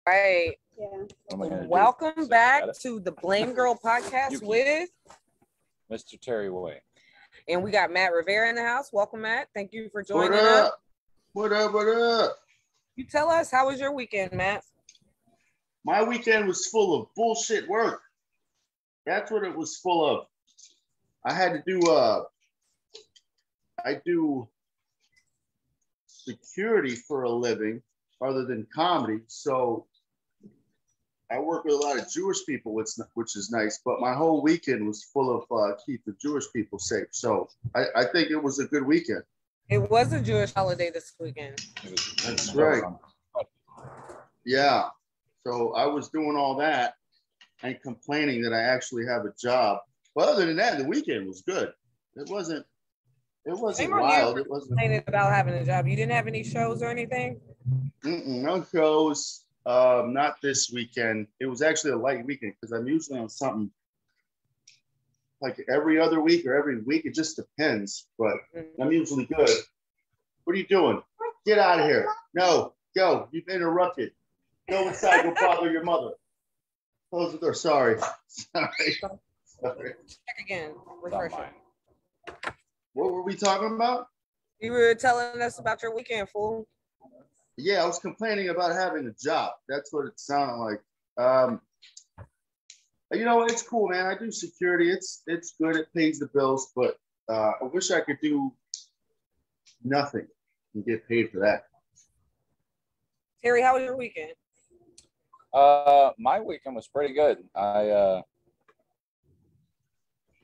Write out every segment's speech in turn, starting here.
right. Yeah. Welcome back to the Blamegirl Podcast with Mr. Terry Way. And we got Matt Rivera in the house. Welcome, Matt. Thank you for joining us. What up? You tell us, how was your weekend, Matt? My weekend was full of bullshit work. That's what it was full of. I had to do I do security for a living other than comedy. So I work with a lot of Jewish people, which is nice, but my whole weekend was full of keep the Jewish people safe. So I think it was a good weekend. It was a Jewish holiday this weekend. That's right. Yeah. So I was doing all that and complaining that I actually have a job. But other than that, the weekend was good. It wasn't wild. It wasn't complaining about having a job. You didn't have any shows or anything? No shows. Not this weekend. It was actually a light weekend because I'm usually on something like every other week or every week. It just depends, but I'm usually good. What are you doing? Get out of here. No, go. You've interrupted. Go inside. Go bother your mother. Close the door. Sorry. Check again. Refreshing. What were we talking about? You were telling us about your weekend, fool. Yeah, I was complaining about having a job. That's what it sounded like. You know, it's cool, man. I do security. It's good. It pays the bills, but I wish I could do nothing and get paid for that. Terry, how was your weekend? My weekend was pretty good.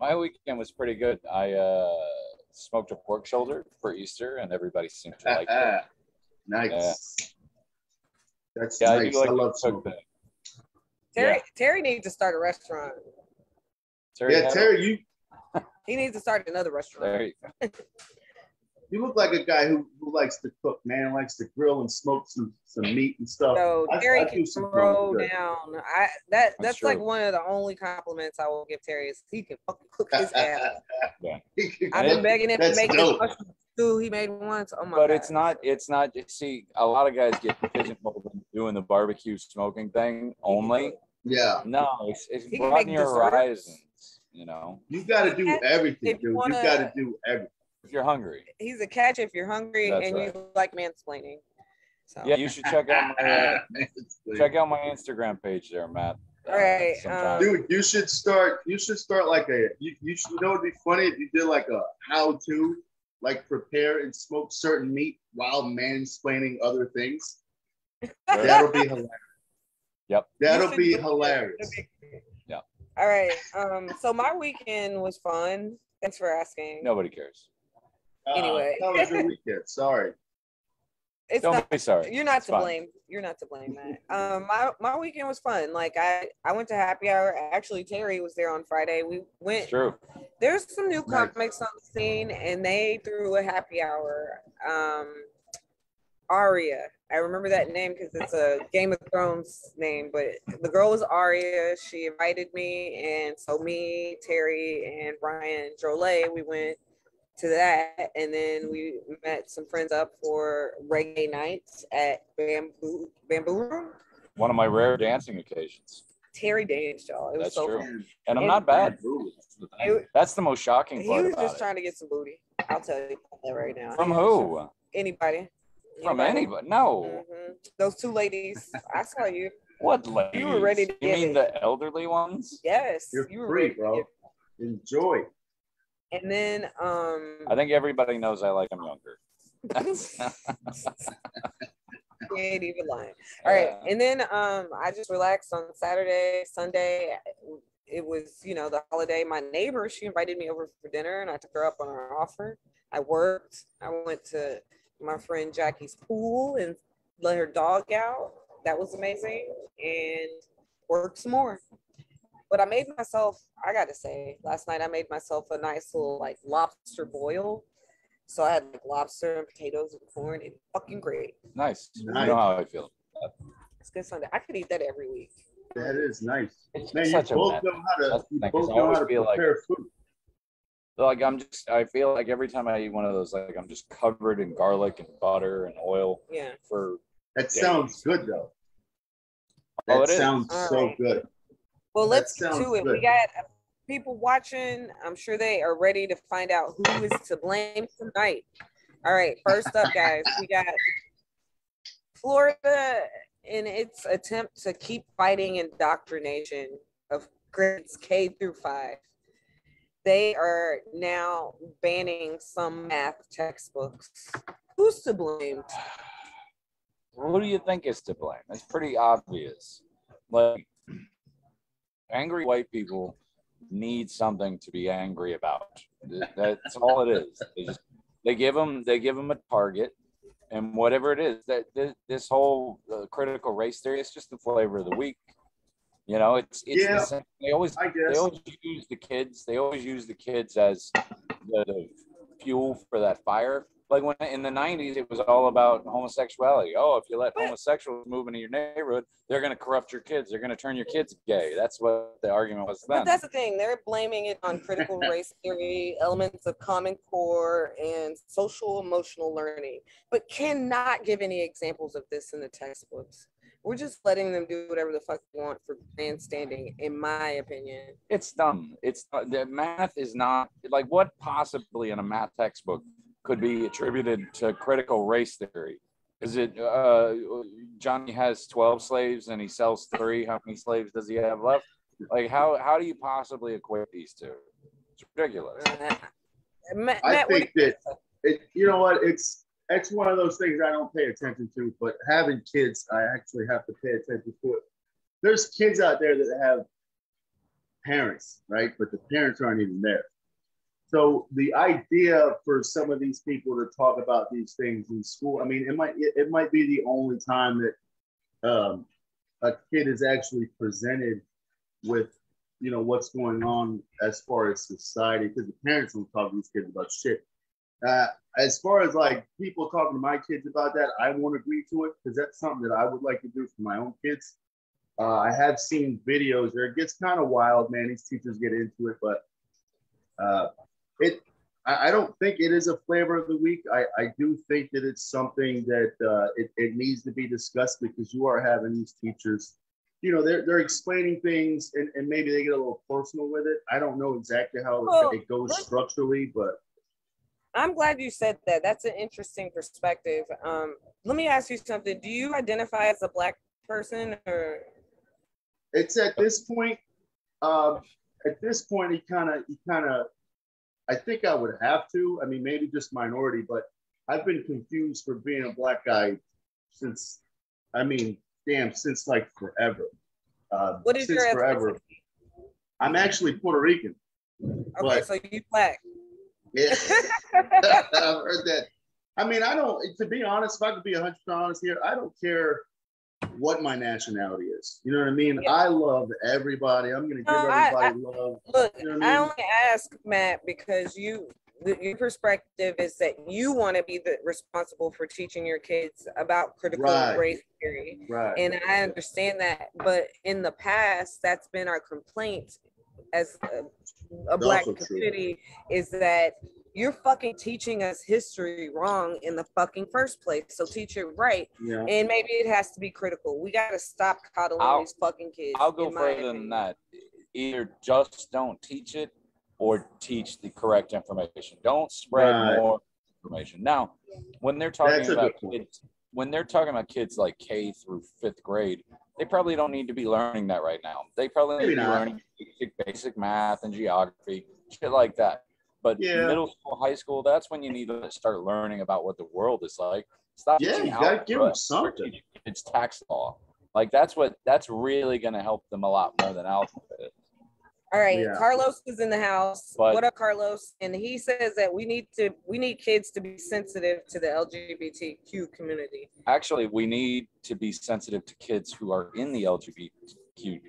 My weekend was pretty good. I smoked a pork shoulder for Easter, and everybody seemed to like it. Nice. That's nice. I love smoking. Terry needs to start a restaurant. Terry, he needs to start another restaurant. There you go. You look like a guy who likes to cook, man, likes to grill and smoke some meat and stuff. So Terry can throw down. That's like true. one of the only compliments I will give Terry is he can fucking cook his ass. Yeah. I've been begging him to make this mushroom stew he made once. Oh my god. But it's not. See, a lot of guys get pigeonholed in doing the barbecue smoking thing only. Yeah. No, it's broaden your horizons. You know. You got to do everything, dude. You got to do everything. If you're hungry. He's a catch if you're hungry. That's and right. You like mansplaining. So. Yeah, you should check out my Instagram page there, Matt. All right, dude, you should start like you know it'd be funny if you did like a how to like prepare and smoke certain meat while mansplaining other things. That'll be hilarious. Yep. That'll be hilarious. Yeah. All right. So my weekend was fun. Thanks for asking. Nobody cares. Anyway. How was your weekend? Sorry. Don't be sorry. You're not to blame. You're not to blame, Matt. My weekend was fun. Like I went to happy hour. Actually, Terry was there on Friday. We went. It's true. There's some new comics on the scene, and they threw a happy hour. Aria. I remember that name because it's a Game of Thrones name, but the girl was Aria. She invited me, and so me, Terry, and Ryan Drolet, we went to that, and then we met some friends up for reggae nights at Bamboo Room. One of my rare dancing occasions. Terry danced, y'all. It was That's so true. fun. And I'm not bad. That's the most shocking part. He was about just trying to get some booty. I'll tell you that right now. From who? Anybody. From anybody? No. Mm-hmm. Those two ladies. I saw you. What ladies? You were ready to You mean the elderly ones? Yes. You were free, ready, bro. Enjoy. And then I think everybody knows I like them younger. You ain't even lying. All right. And then I just relaxed on Saturday, Sunday. It was, the holiday. My neighbor, she invited me over for dinner, and I took her up on her offer. I worked. I went to my friend Jackie's pool and let her dog out. That was amazing. And worked some more. But I made myself, I got to say, last night I made myself a nice little like lobster boil. So I had like lobster and potatoes and corn. It's fucking great. Nice. You know how I feel. It's good Sunday. I could eat that every week. That is nice. It's Man, you such both know how to prepare food. Like I feel like every time I eat one of those, like I'm just covered in garlic and butter and oil. Yeah. For that days. Sounds good though. Oh, That it is. sounds All so right. good. Well, That let's get sounds to it. good. We got people watching. I'm sure they are ready to find out who is to blame tonight. All right, first up, guys, we got Florida in its attempt to keep fighting indoctrination of grades K through 5. They are now banning some math textbooks. Who's to blame? Who do you think is to blame? It's pretty obvious. Like, angry white people need something to be angry about. That's all it is. They give them a target, and whatever it is, that this whole critical race theory is just the flavor of the week. You know, it's Yeah, the same. They always use the kids. They always use the kids as the fuel for that fire. Like when in the 90s, it was all about homosexuality. Oh, if you let homosexuals move into your neighborhood, they're going to corrupt your kids. They're going to turn your kids gay. That's what the argument was then. But that's the thing. They're blaming it on critical race theory, elements of Common Core, and social emotional learning, but cannot give any examples of this in the textbooks. We're just letting them do whatever the fuck they want for grandstanding, in my opinion. It's dumb. The math is not like what possibly in a math textbook could be attributed to critical race theory. Is it Johnny has 12 slaves and he sells 3? How many slaves does he have left? Like how do you possibly equate these two? It's ridiculous. I think that you know what, it's one of those things I don't pay attention to, but having kids, I actually have to pay attention to it. There's kids out there that have parents, right? But the parents aren't even there. So the idea for some of these people to talk about these things in school, I mean, it might be the only time that a kid is actually presented with, you know, what's going on as far as society, because the parents don't talk to these kids about shit. As far as like people talking to my kids about that, I won't agree to it because that's something that I would like to do for my own kids. I have seen videos where it gets kind of wild, man. These teachers get into it, but I don't think it is a flavor of the week. I do think that it's something that it needs to be discussed because you are having these teachers, you know, they're explaining things and maybe they get a little personal with it. I don't know exactly how it goes structurally, but I'm glad you said that. That's an interesting perspective. Let me ask you something. Do you identify as a Black person or? It's at this point. He kind of. I think I would have to. I mean, maybe just minority, but I've been confused for being a Black guy since like forever. What is your forever? I'm actually Puerto Rican. Okay, so you Black. Yeah, I've heard that. I mean, I don't. To be honest, if I could be 100% honest here, I don't care what my nationality is. You know what I mean? Yeah. I love everybody. I'm going to give everybody love. Look, you know what I only ask, Matt, because your perspective is that you want to be responsible for teaching your kids about critical race theory. Right. And I understand that. But in the past, that's been our complaint as a Black community is that you're fucking teaching us history wrong in the fucking first place. So teach it right. Yeah. And maybe it has to be critical. We got to stop coddling these fucking kids. I'll go further than that. Either just don't teach it or teach the correct information. Don't spread more information. Now, when they're talking about kids like K through 5th grade, they probably don't need to be learning that right now. They probably need to be learning basic math and geography, shit like that. But middle school, high school, that's when you need to start learning about what the world is like. Stop teaching something. It's tax law. Like that's really going to help them a lot more than algebra is. All right, Carlos is in the house. What up, Carlos? And he says that we need kids to be sensitive to the LGBTQ community. Actually, we need to be sensitive to kids who are in the LGBTQ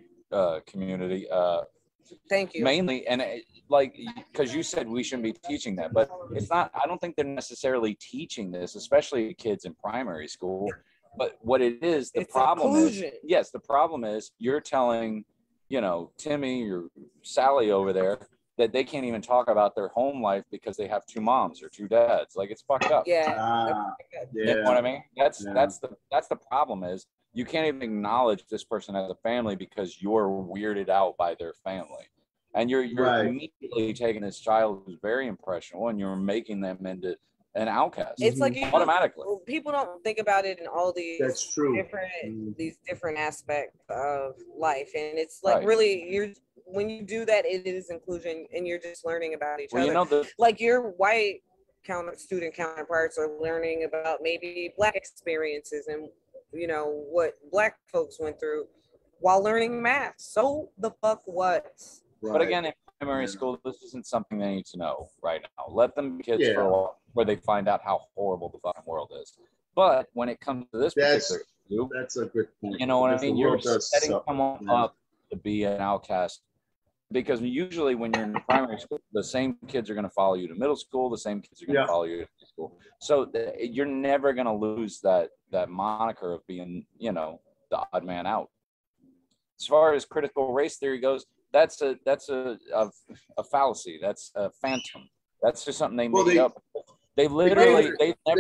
community. Thank you. Mainly, and like, because you said we shouldn't be teaching that, but it's not. I don't think they're necessarily teaching this, especially kids in primary school. But what it is, the problem is you're telling, you know, Timmy or Sally over there that they can't even talk about their home life because they have 2 moms or 2 dads. Like, it's fucked up. Yeah. You know what I mean? That's the problem is You can't even acknowledge this person as a family because you're weirded out by their family. And you're immediately taking this child who's very impressionable and you're making them into an outcast. It's like automatically. People don't think about it in all these these different aspects of life. And it's like really when you do that, it is inclusion and you're just learning about each other. Like your white student counterparts are learning about maybe Black experiences and what Black folks went through while learning math. So the fuck what? But again, in primary school, this isn't something they need to know right now. Let them be kids for a while where they find out how horrible the fucking world is. But when it comes to this particular issue, that's a good point. You know what I mean? You're setting someone up to be an outcast. Because usually when you're in primary school, the same kids are going to follow you to middle school. The same kids are going to follow you to high school. So you're never going to lose that moniker of being, the odd man out. As far as critical race theory goes, that's a fallacy. That's a phantom. That's just something they made up. They never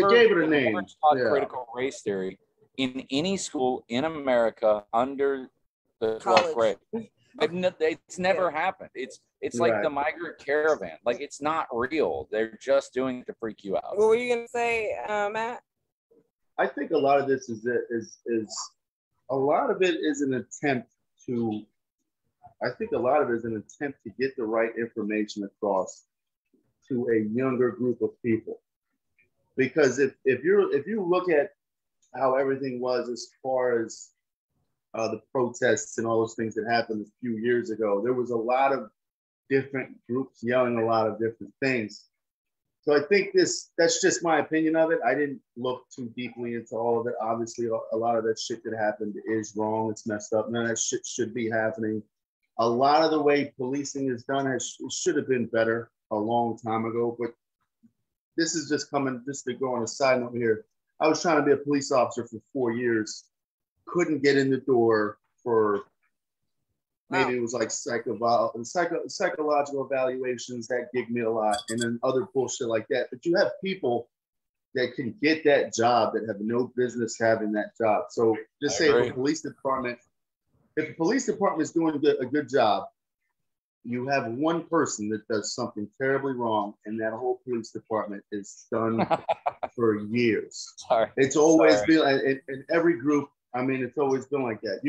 gave it a name. Taught critical race theory in any school in America under the 12th grade. It's never happened. It's like the migrant caravan. Like, it's not real. They're just doing it to freak you out. What were you gonna say, Matt? I think a lot of this is a lot of it is an attempt to. I think a lot of it is an attempt to get the right information across to a younger group of people. Because if you look at how everything was as far as the protests and all those things that happened a few years ago, there was a lot of different groups yelling a lot of different things. So I think that's just my opinion of it. I didn't look too deeply into all of it. Obviously, a lot of that shit that happened is wrong. It's messed up. None of that shit should be happening. A lot of the way policing is done should have been better a long time ago. But this is just to go on a side note here. I was trying to be a police officer for 4 years. Couldn't get in the door for maybe it was like psychological evaluations that gigged me a lot, and then other bullshit like that. But you have people that can get that job that have no business having that job. So just say if a police department is doing a good job, you have one person that does something terribly wrong, and that whole police department is done for years. It's always been in every group. I mean, it's always been like that.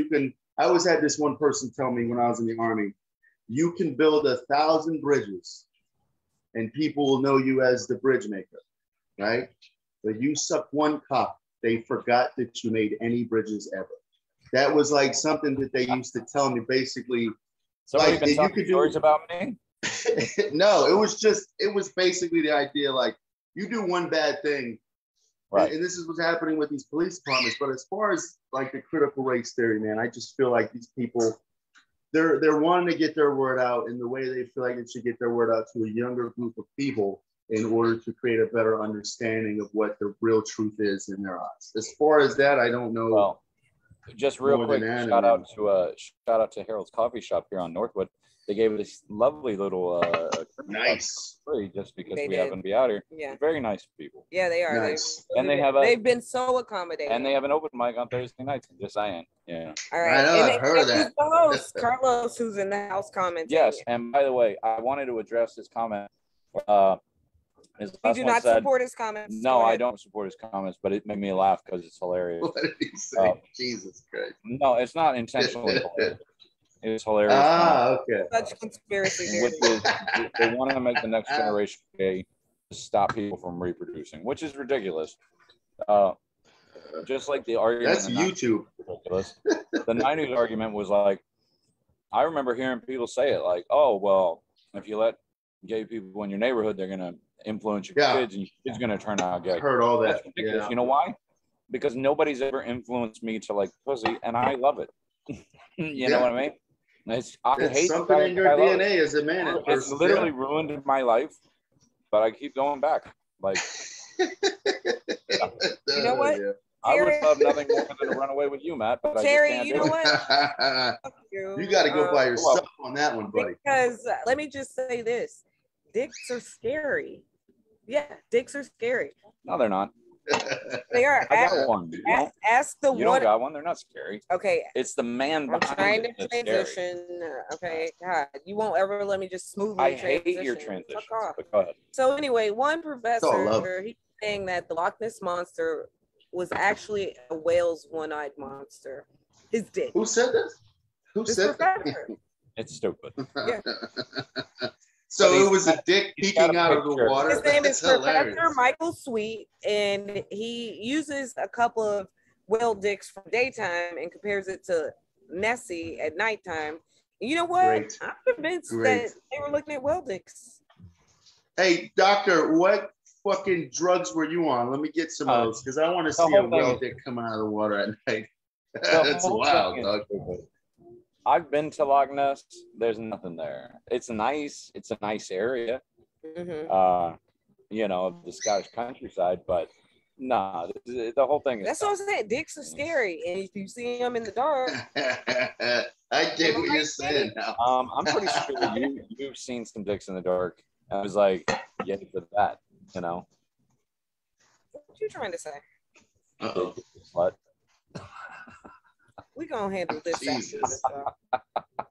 I always had this one person tell me when I was in the Army, you can build 1,000 bridges and people will know you as the bridge maker, right? But you suck one cock, they forgot that you made any bridges ever. That was like something that they used to tell me, basically. Somebody been talking stories about me? No, it was basically the idea, like, you do one bad thing, right? And this is what's happening with these police departments. But as far as like the critical race theory, man, I just feel like these people, they're wanting to get their word out in the way they feel like it should get their word out to a younger group of people in order to create a better understanding of what the real truth is in their eyes. As far as that, I don't know. Well, just real quick, shout out to Harold's Coffee Shop here on Northwood. They gave it a lovely little nice free just because we happen to be out here. Yeah, very nice people. Yeah, they are. Nice. They've been so accommodating. And they have an open mic on Thursday nights. Just saying. Yeah. All right. I know, I've heard of that. The host, Carlos, who's in the house commenting. Yes, and by the way, I wanted to address his comment. You do not support his comments. No, I don't support his comments, but it made me laugh because it's hilarious. What did he say? Jesus Christ. No, it's not intentionally hilarious. It's hilarious. Okay. Such conspiracy theory. They want to make the next generation gay to stop people from reproducing, which is ridiculous. Just like the argument. That's YouTube. Ridiculous. The 90s argument was like, I remember hearing people say it like, oh, well, if you let gay people in your neighborhood, they're going to influence your kids and your kids going to turn out gay. I heard all that. That's ridiculous. Yeah. You know why? Because nobody's ever influenced me to like pussy, and I love it. You know what I mean? It's something in your DNA as a man. It's literally ruined my life, but I keep going back. Like, you know what? I would love nothing more than to run away with you, Matt. But Terry, I just can't you know what? You got to go by yourself on that one, buddy. Because let me just say this: dicks are scary. Yeah, dicks are scary. No, they're not. They are. I got one. Ask the you what. don't got one. They're not scary. Okay. It's the man I'm behind trying it to that's transition. scary. Okay. God, you won't ever let me just smoothly I transition. hate your transitions. But go ahead. So anyway, one professor, he's saying that the Loch Ness monster was actually a whale's one-eyed monster. His dick. Who said this? Who said that? It's stupid. Yeah. So it was a dick peeking out of the water. His name is Professor Michael Sweet, and he uses a couple of whale dicks for daytime and compares it to Nessie at nighttime. And you know what? Great. I'm convinced that they were looking at whale dicks. Hey, doctor, what fucking drugs were you on? Let me get some of those because I want to see a whale dick come out of the water at night. That's wild, dog. I've been to Loch Ness. There's nothing there. It's nice. It's a nice area. The Scottish countryside, but nah, the whole thing is. That's what I'm saying. Dicks are scary, and if you see them in the dark, I get what you're saying now. I'm pretty sure you've seen some dicks in the dark. I was like, yeah, for that, What you trying to say? What? We gonna handle this. Jesus.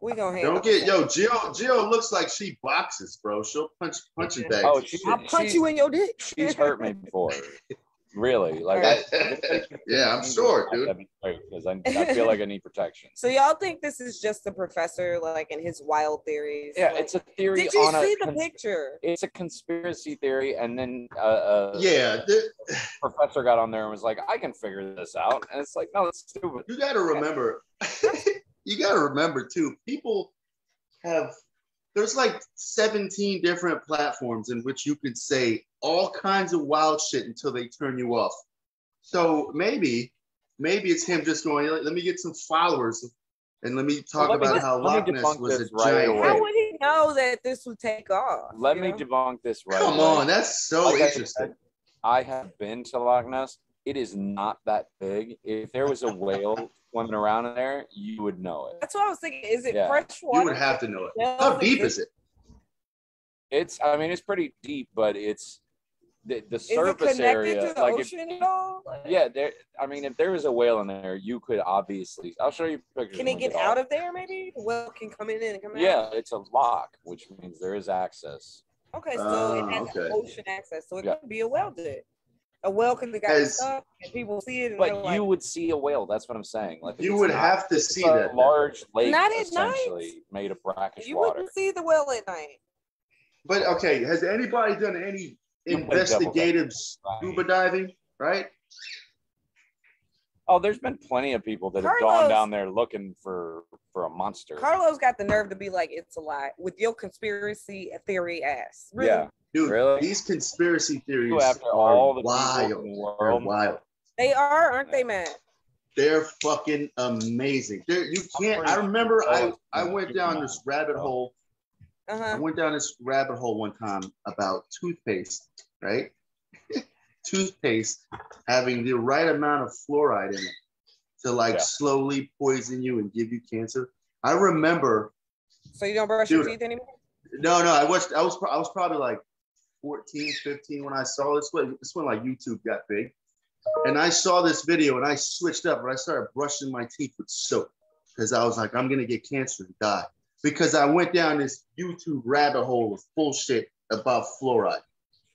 We gonna handle. Don't get Gio looks like she boxes, bro. She'll punch punching bags. Oh, I'll punch you in your dick. She's hurt me before. Really? Yeah, I'm sure, dude. Because I feel like I need protection. So y'all think this is just the professor, like, in his wild theories? Yeah, like, it's a theory. Did you see the picture? It's a conspiracy theory, and then professor got on there and was like, "I can figure this out," and it's like, no, it's stupid. You got to remember. You got to remember too. People there's like 17 different platforms in which you could say all kinds of wild shit until they turn you off. So maybe it's him just going, let me get some followers and let me talk about how Loch Ness was a giant. How would he know that this would take off? Let me debunk this right Come on, that's so interesting. I have been to Loch Ness. It is not that big. If there was a whale swimming around in there, you would know it. That's what I was thinking. Is it fresh water? You would have to know it. How deep is it? It's pretty deep, but it's the surface is it area. To the ocean at all? Yeah, if there was a whale in there, you could obviously. I'll show you pictures. Can it get out of there? Maybe the whale can come in and come out. Yeah, it's a lock, which means there is access. Okay, so it has ocean access, so it could be a whale dick. A whale could have got stuck, and people see it. And but you would see a whale. That's what I'm saying. Like you would have to see that large lake, not at essentially night. Made of brackish you water. You wouldn't see the whale at night. But okay, has anybody done any investigative scuba diving? Right? Oh, there's been plenty of people that have gone down there looking for a monster. Carlos got the nerve to be like, it's a lie with your conspiracy theory ass. Really? Yeah. Dude, really? These conspiracy theories after are all the wild. They're wild. They are, aren't they, Matt? They're fucking amazing. You can't. I remember I went down this rabbit hole. I went down this rabbit hole one time about toothpaste, right? Toothpaste having the right amount of fluoride in it to slowly poison you and give you cancer. I remember. So you don't brush your teeth anymore? No. I was probably like 14, 15 when I saw this. This when like YouTube got big. And I saw this video and I switched up and I started brushing my teeth with soap because I was like, I'm going to get cancer and die. Because I went down this YouTube rabbit hole of bullshit about fluoride.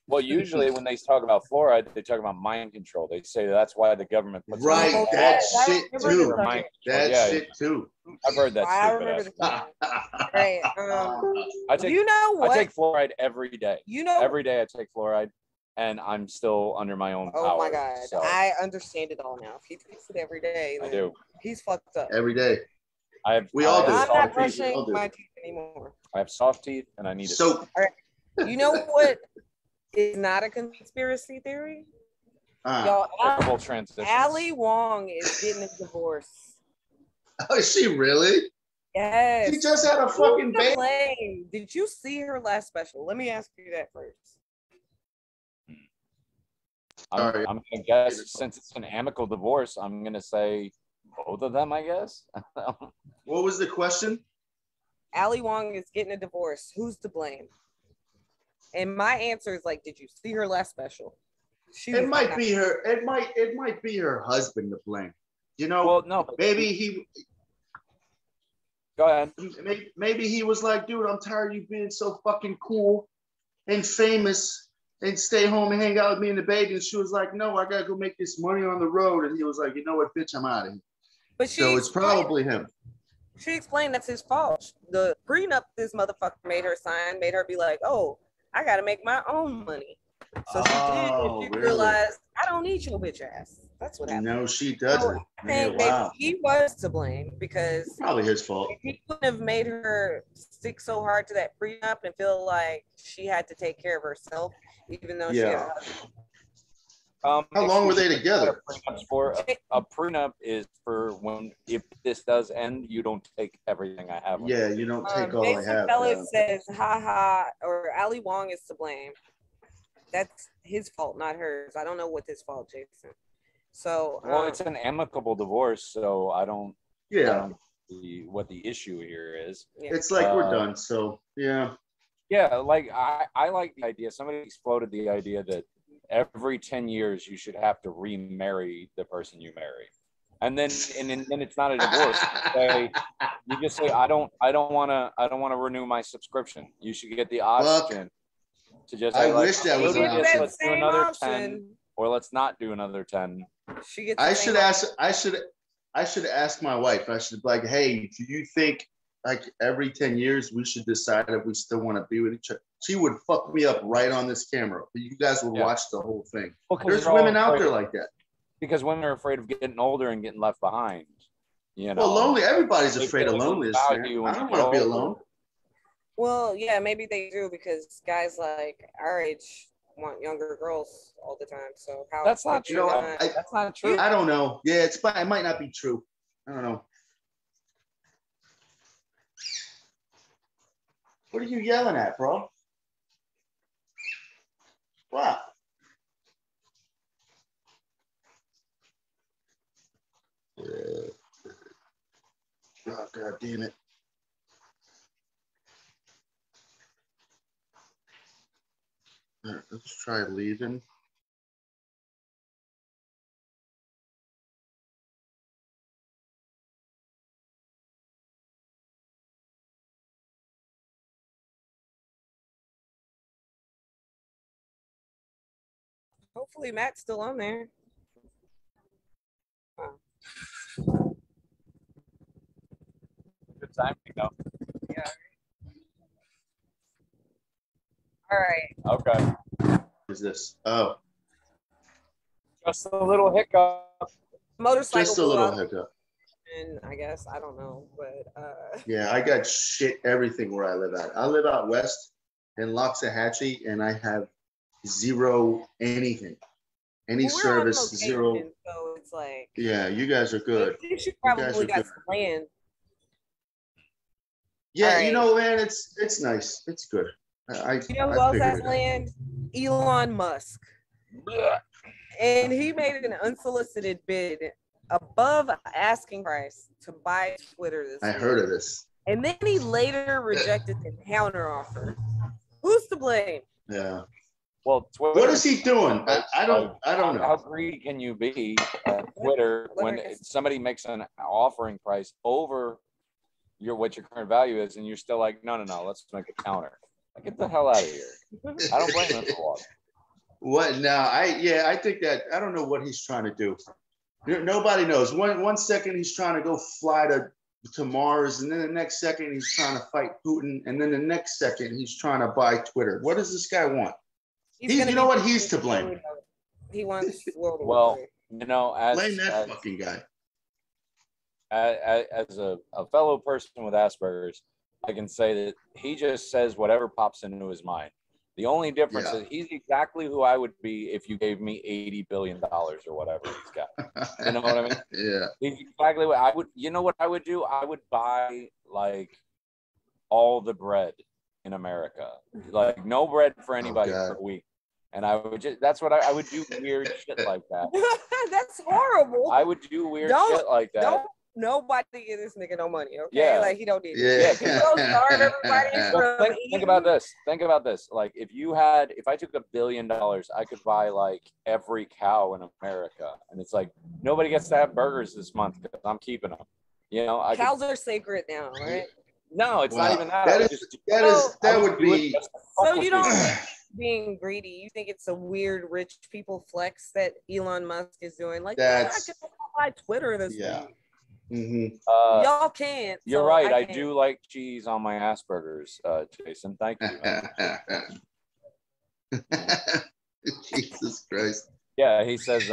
Well, usually when they talk about fluoride, they talk about mind control. They say that's why the government puts that shit too. Shit too. I've heard that. I remember right. I take fluoride every day. Every day I take fluoride, and I'm still under my own power. Oh my god, so. I understand it all now. If he takes it every day, I do. He's fucked up. Every day. We all do. I'm not brushing my teeth anymore. I have soft teeth, and I need soap. All right. You know what is not a conspiracy theory? Y'all, Ali Wong is getting a divorce. Oh, is she really? Yes. She just had a fucking baby. Did you see her last special? Let me ask you that first. I'm going to guess, since it's an amicable divorce, I'm going to say both of them, I guess. What was the question? Ali Wong is getting a divorce. Who's to blame? And my answer is like, did you see her last special? It might be her. It might be her husband to blame. You know. Well, no. Maybe he. Go ahead. Maybe he was like, dude, I'm tired of you being so fucking cool and famous and stay home and hang out with me and the baby. And she was like, no, I gotta go make this money on the road. And he was like, you know what, bitch, I'm out of here. But so it's probably him. She explained that's his fault. The prenup this motherfucker made her sign made her be like, oh, I gotta make my own money. So she did, and she realized, I don't need your bitch ass. That's what happened. No, she doesn't. So I think maybe he was to blame because it's probably his fault. He wouldn't have made her stick so hard to that prenup and feel like she had to take care of herself, even though she had How long were they together? A prenup is for when, if this does end, you don't take everything I have. Yeah, you don't take all I have. Jason says, or Ali Wong is to blame. That's his fault, not hers. I don't know what his fault, Jason. So well, it's an amicable divorce, so I don't. Yeah. I don't see what the issue here is. It's like we're done. So yeah. Yeah, like I like the idea. Somebody exploded the idea that every 10 years you should have to remarry the person you marry, and then it's not a divorce. You just say I don't want to renew my subscription. You should get the option to just. I wish that was an option. Let's do another 10, or let's not do another 10. She gets. I should ask my wife. I should be like, hey, do you think like every 10 years we should decide if we still want to be with each other? She would fuck me up right on this camera. You guys would watch the whole thing. Well, there's women out there like that. Because women are afraid of getting older and getting left behind. You know, well, lonely. Everybody's afraid of loneliness. I don't want to be alone. Well, yeah, maybe they do because guys like our age want younger girls all the time. So how? That's not true. That's not true. I don't know. Yeah, it might not be true. I don't know. What are you yelling at, bro? What? Oh, God damn it. All right, let's try leaving. Hopefully Matt's still on there. Good time to go. Yeah. All right. Okay. What is this? Oh. Just a little hiccup. Motorcycle. Just a little hiccup. And I guess I don't know, but yeah, I got shit everything where I live at. I live out west in Loxahatchee, and I have zero anything. Any service, zero. So it's like, yeah, you guys are good. You should probably got some land. Yeah, right. You know, man, it's nice. It's good. You know who else has land? Elon Musk. And he made an unsolicited bid above asking price to buy Twitter this I heard of this. And then he later rejected the counter offer. Who's to blame? Yeah. Well, Twitter, what is he doing? I don't know. How greedy can you be at Twitter when somebody makes an offering price over what your current value is, and you're still like, no, let's make a counter. Like, get the hell out of here. I don't blame him for what. What now? I think that I don't know what he's trying to do. Nobody knows. One second he's trying to go fly to Mars, and then the next second he's trying to fight Putin, and then the next second he's trying to buy Twitter. What does this guy want? You know what? He's to blame. He wants world. Well, you know, blame that fucking guy. As a fellow person with Asperger's, I can say that he just says whatever pops into his mind. The only difference is he's exactly who I would be if you gave me $80 billion or whatever he's got. You know what I mean? Yeah. He's exactly what I would. You know what I would do? I would buy like all the bread in America, like no bread for anybody for a week. And I would that's what I would do, weird shit like that. That's horrible. I would do weird shit like that. nobody give this nigga no money, okay? Yeah. Like, he don't need Yeah. it. He don't starve everybody from Think about this. Think about this. Like, if I took $1 billion, I could buy like every cow in America, and it's like nobody gets to have burgers this month because I'm keeping them. You know, cows are sacred now, right? No, it's not even that. That would be. So you don't think being greedy, you think it's a weird rich people flex that Elon Musk is doing? Like, I can buy Twitter this week. Mm-hmm. Y'all can't. You're right. I do like cheese on my Asperger's, Jason. Thank you. Jesus Christ. Yeah, he says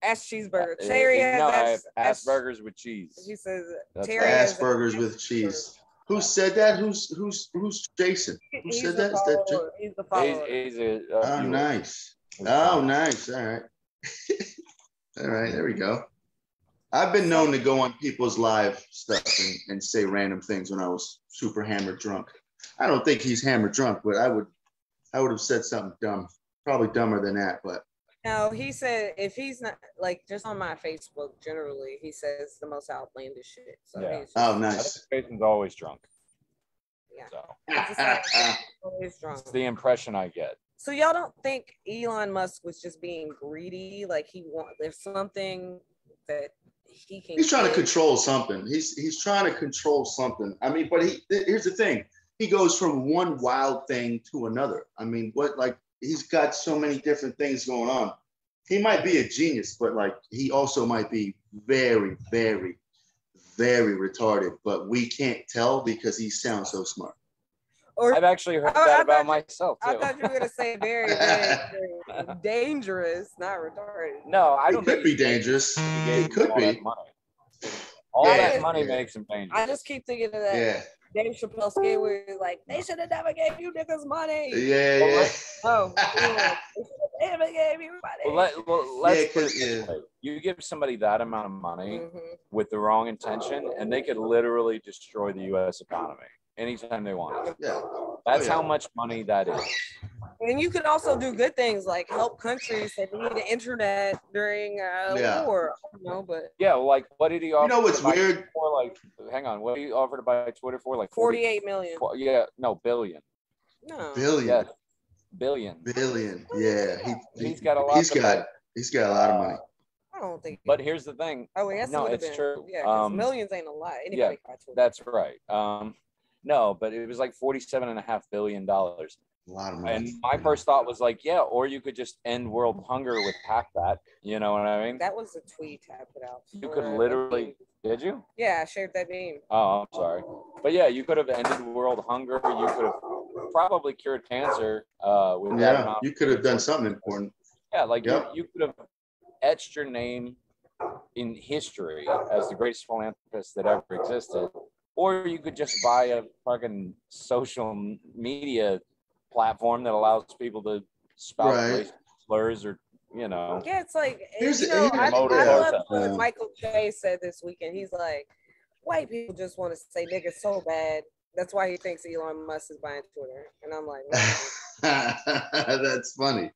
Ass cheeseburger. Terry has I have Asperger's with cheese. He says Terry Asperger's with cheese. Who said that? Who's Jason? Who said that? Is that he's the follower. He's oh, nice. Oh, nice. All right. All right. There we go. I've been known to go on people's live stuff and say random things when I was super hammered drunk. I don't think he's hammered drunk, but I would have said something dumb, probably dumber than that. But no, he said if he's not, like, just on my Facebook generally, he says the most outlandish shit. So yeah. he's just, nice. Jason's always drunk. Yeah. So always drunk. It's the impression I get. So y'all don't think Elon Musk was just being greedy? Like, there's something that he's trying to control something. He's trying to control something. I mean, but here's the thing. He goes from one wild thing to another. I mean, he's got so many different things going on. He might be a genius, but like he also might be very, very, very retarded, but we can't tell because he sounds so smart. Or I've actually heard that about myself too. I thought you were gonna say very, very, very dangerous, not retarded. No, I don't think it could be dangerous. It could be. All that money makes him dangerous. I just keep thinking of that. Yeah. Dave Chappelle skit where he's like, they should have never gave you niggas money. Yeah. Oh, yeah. They never gave you money. Let's put it this way. You give somebody that amount of money with the wrong intention, and they could literally destroy the U.S. economy anytime they want. Yeah. That's how much money that is. And you could also do good things like help countries that need the internet during war. But like what did he offer? You know what's weird? For, like, hang on, what did he offer to buy Twitter for? Like 48 million. Billion. No. Billion. Yeah, billion. Billion. Yeah. He's got a lot. He's got a lot of money. I don't think. But here's the thing. Oh, yes, no, it's true. Yeah, millions ain't a lot. Anybody can buy Twitter. That's right. No, but it was like $47.5 billion. A lot of money. And my first thought was like, or you could just end world hunger with half that. You know what I mean? That was a tweet I put out. You could literally. Did you? Yeah, I shared that meme. Oh, I'm sorry. But yeah, you could have ended world hunger. You could have probably cured cancer with that amount. You could have done something important. Yeah, like you could have etched your name in history as the greatest philanthropist that ever existed. Or you could just buy a fucking social media platform that allows people to spout racist slurs or, Yeah, it's like, I love what Michael Che said this weekend. He's like, white people just want to say nigga so bad. That's why he thinks Elon Musk is buying Twitter. And I'm like, no. That's funny.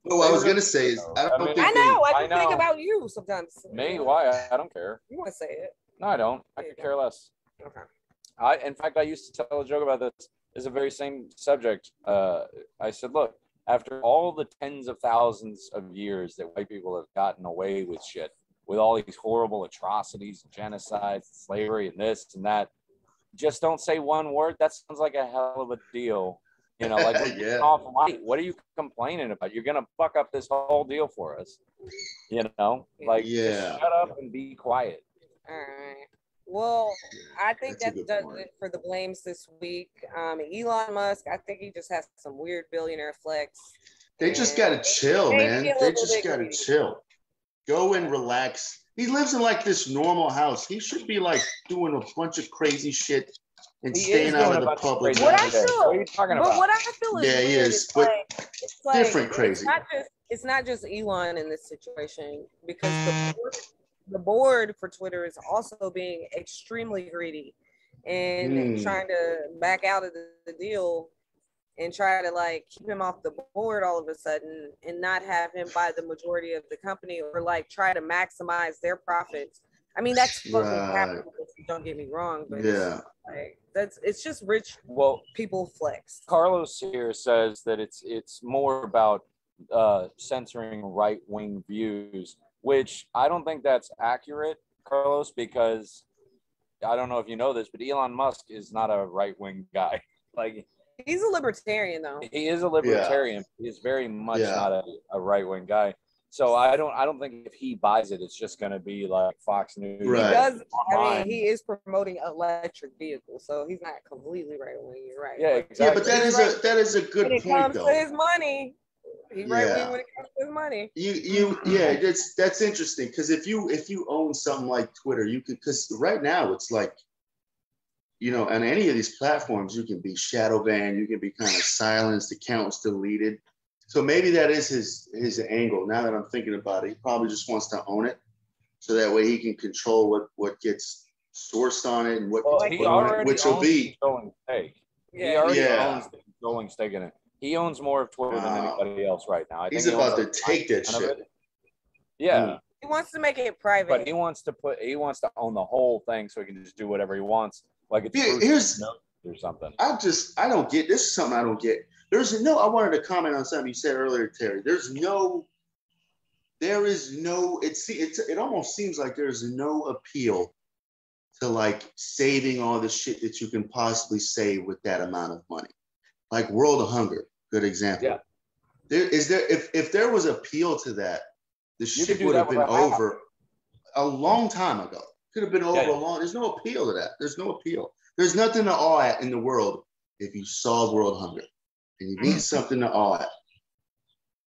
What I was going to say is, I think about you sometimes. Me? Why? I don't care. You want to say it. No, I don't. I could care less. Okay. In fact, I used to tell a joke about this. It's the very same subject. I said, look, after all the tens of thousands of years that white people have gotten away with shit, with all these horrible atrocities, genocides, slavery, and this and that, just don't say one word. That sounds like a hell of a deal. Like off light. What are you complaining about? You're gonna fuck up this whole deal for us. Just shut up and be quiet. All right. Well, I think that does it for the blames this week. Elon Musk, I think he just has some weird billionaire flex. They just gotta chill, man. They just gotta chill. Go and relax. He lives in like this normal house. He should be like doing a bunch of crazy shit and staying out of the public. What I feel, what are you talking about? What I feel is he is, but it's like different crazy. It's not just Elon in this situation, because the board for Twitter is also being extremely greedy and trying to back out of the deal and try to like keep him off the board all of a sudden and not have him buy the majority of the company, or like try to maximize their profits I mean, that's fucking capitalist. Don't get me wrong, but it's just rich people flex. Carlos here says that it's more about censoring right-wing views, which I don't think that's accurate, Carlos, because I don't know if you know this, but Elon Musk is not a right-wing guy. Like, he's a libertarian, though. He is a libertarian. He is very much not a right-wing guy. So I don't think if he buys it, it's just going to be like Fox News. Right. He does. I mean, he is promoting electric vehicles, so he's not completely right-wing. You're right. Yeah, exactly. Yeah, but that is a good point, though. When it comes to his money, he's right-wing when it comes to his money. That's interesting, because if you own something like Twitter, you could, because right now it's like, you know, on any of these platforms, you can be shadow banned, you can be kind of silenced, accounts deleted. So maybe that is his angle. Now that I'm thinking about it, he probably just wants to own it, so that way he can control what gets sourced on it and what gets put on it, which will be. He already owns the controlling stake in it. He owns more of Twitter than anybody else right now. He's about to take that shit. Yeah. He wants to make it private. But he wants to own the whole thing, so he can just do whatever he wants. Like it's or something. I don't get this. Is something I don't get. I wanted to comment on something you said earlier, Terry. It almost seems like there's no appeal to like saving all the shit that you can possibly save with that amount of money. Like World of Hunger, good example. Yeah. If there was appeal to that, the shit would have been over a long time ago. Could have been over a long. There's no appeal to that. There's no appeal. There's nothing to awe at in the world if you solve world hunger, and you need something to awe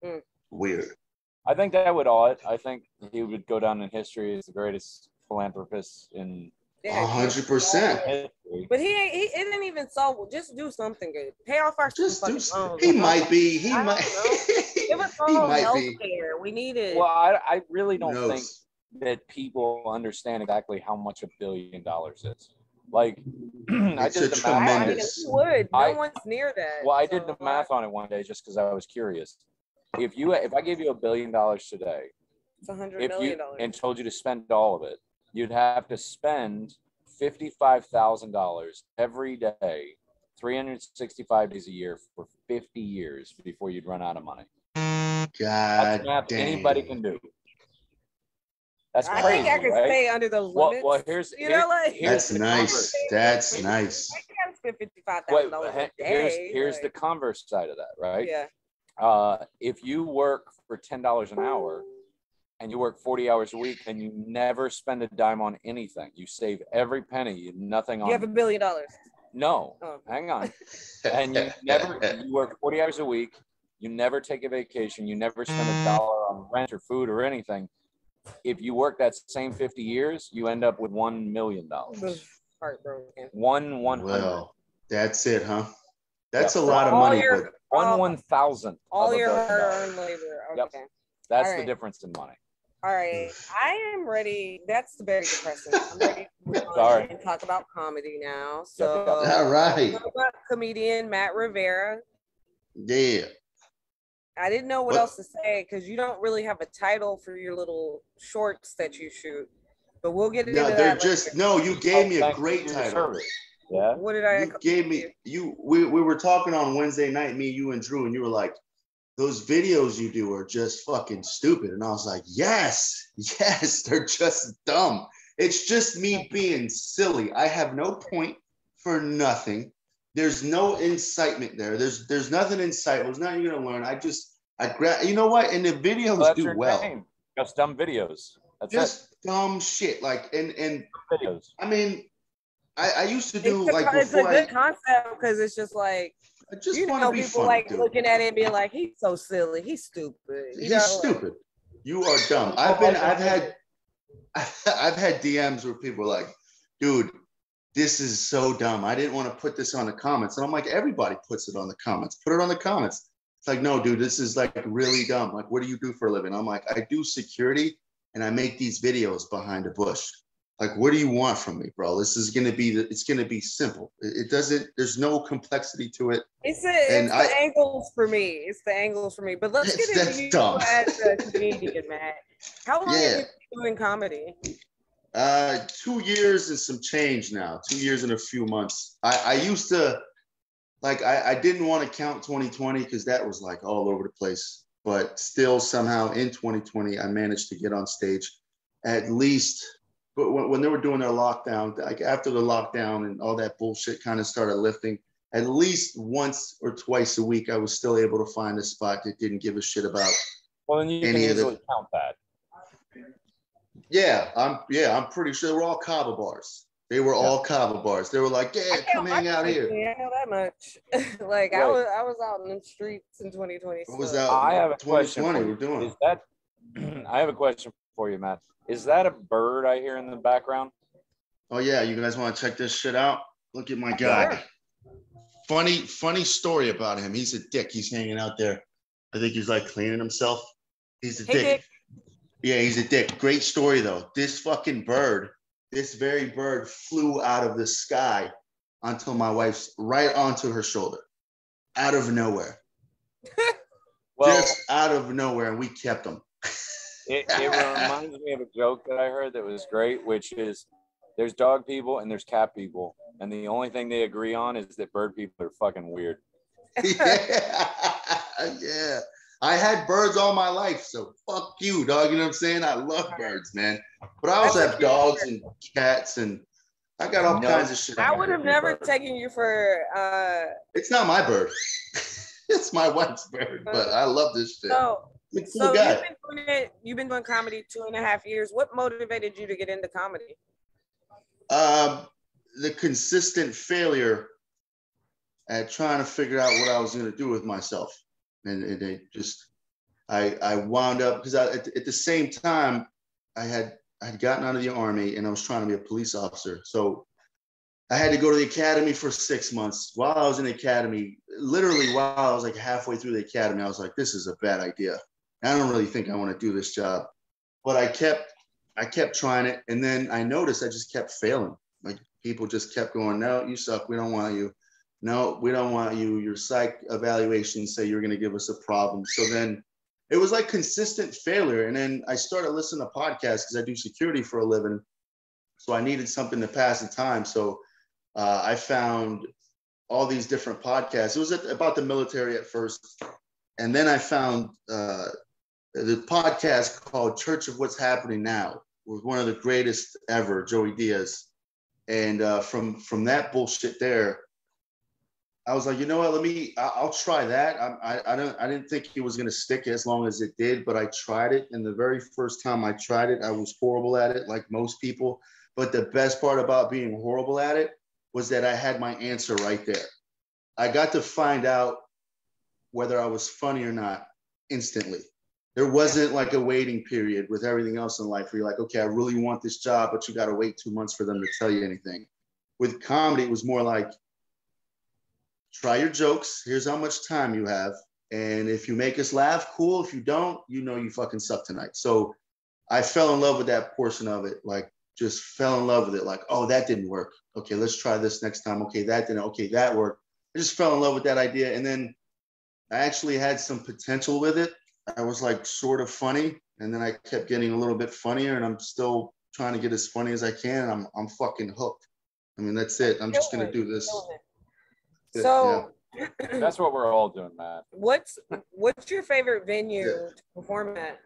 at. Weird. I think that would awe it. I think he would go down in history as the greatest philanthropist in 100%. But he didn't even solve. Just do something good. Pay off our loans. He might be. He might. Give us all healthcare. We need it. Well, I really don't think that people understand exactly how much $1 billion is. Like, I did the tremendous. math. No one's near that. Well, I did the math on it one day just because I was curious. If I gave you $1 billion today, it's $100 million. And told you to spend all of it, you'd have to spend $55,000 every day, 365 days a year for 50 years before you'd run out of money. God damn. Anybody can do. That's crazy, I think I could stay under the limits. Well, here's that's nice. That's nice. I can't spend $55,000 a day. Here's the converse side of that, right? Yeah. If you work for $10 an hour and you work 40 hours a week and you never spend a dime on anything, you save every penny, nothing on. You have $1 billion. No, hang on. And you work 40 hours a week. You never take a vacation. You never spend $1 on rent or food or anything. If you work that same 50 years, you end up with $1 million. Heartbroken. 100. Well, that's it, huh? That's a lot of money. One thousandth. All your hard-earned labor. Okay. Yep. That's the difference in money. All right. I am ready. That's very depressing. I'm ready to talk about comedy now. So, all right. Comedian Matt Rivera. Yeah. I didn't know what else to say because you don't really have a title for your little shorts that you shoot, but we'll get into that. You gave me a great title. Yeah. What did I? You gave me we were talking on Wednesday night, me, you, and Drew, and you were like, those videos you do are just fucking stupid, and I was like, yes, they're just dumb. It's just me being silly. I have no point for nothing. There's no incitement there. There's nothing insightful. There's nothing you're gonna learn. You know what? And the videos do well. Just dumb videos. That's just dumb shit. Like and videos. I mean, I used to do it's a good concept because it's just like people like looking at it and being like, he's so silly, he's stupid. He's stupid. You are dumb. I've had DMs where people are like, dude, this is so dumb. I didn't want to put this on the comments. And I'm like, everybody puts it on the comments. Put it on the comments. It's like, no, dude, this is like really dumb. Like, what do you do for a living? I'm like, I do security and I make these videos behind a bush. Like, what do you want from me, bro? It's going to be simple. There's no complexity to it. It's the angles for me. But let's get into you as a comedian, Matt. How long have you been doing comedy? 2 years and some change now. 2 years and a few months. I used to, like, I didn't want to count 2020 because that was like all over the place. But still, somehow in 2020, I managed to get on stage at least. But when they were doing their lockdown, like after the lockdown and all that bullshit kind of started lifting, at least once or twice a week, I was still able to find a spot that didn't give a shit about. Well, then you can easily count that. Yeah, I'm pretty sure they were all kava bars. They were all kava bars. They were like, yeah, come hang out here. I know that much. Like right. I was out in the streets in 2020. What was out? I have a question. We're doing. Is that? I have a question for you, Matt. Is that a bird I hear in the background? Oh yeah, you guys want to check this shit out? Look at my guy. Sure. Funny story about him. He's a dick. He's hanging out there. I think he's like cleaning himself. He's a dick. Yeah, he's a dick. Great story though. This fucking bird, this very bird flew out of the sky onto my wife's, right onto her shoulder, out of nowhere. Just out of nowhere, and we kept him. It reminds me of a joke that I heard that was great, which is there's dog people and there's cat people, and the only thing they agree on is that bird people are fucking weird. Yeah. I had birds all my life, so fuck you, dog. You know what I'm saying? I love birds, man. But I also have dogs and cats, and I got all kinds of shit. I would have never taken you for. It's not my bird. It's my wife's bird, but I love this shit. So you've been doing comedy 2.5 years. What motivated you to get into comedy? The consistent failure at trying to figure out what I was going to do with myself. And it just, I wound up, because at the same time, I had gotten out of the Army and I was trying to be a police officer. So I had to go to the academy for 6 months. While I was in the academy, literally while I was like halfway through the academy, I was like, this is a bad idea. I don't really think I want to do this job. But I kept trying it. And then I noticed I just kept failing. Like people just kept going, no, you suck. We don't want you. No, we don't want you. Your psych evaluations say you're going to give us a problem. So then it was like consistent failure. And then I started listening to podcasts because I do security for a living. So I needed something to pass the time. So I found all these different podcasts. It was about the military at first. And then I found the podcast called Church of What's Happening Now. It was one of the greatest ever, Joey Diaz. And from that bullshit there, I was like, you know what? I'll try that. I didn't think it was going to stick as long as it did, but I tried it. And the very first time I tried it, I was horrible at it, like most people. But the best part about being horrible at it was that I had my answer right there. I got to find out whether I was funny or not instantly. There wasn't like a waiting period with everything else in life where you're like, okay, I really want this job, but you got to wait 2 months for them to tell you anything. With comedy, it was more like, try your jokes. Here's how much time you have. And if you make us laugh, cool. If you don't, you know you fucking suck tonight. So I fell in love with that portion of it. Like, just fell in love with it. Like, oh, that didn't work. Okay, let's try this next time. Okay, that didn't. Okay, that worked. I just fell in love with that idea. And then I actually had some potential with it. I was like sort of funny. And then I kept getting a little bit funnier. And I'm still trying to get as funny as I can. And I'm fucking hooked. I mean, that's it. I'm just going to do this. So that's what we're all doing, Matt. What's your favorite venue to perform at?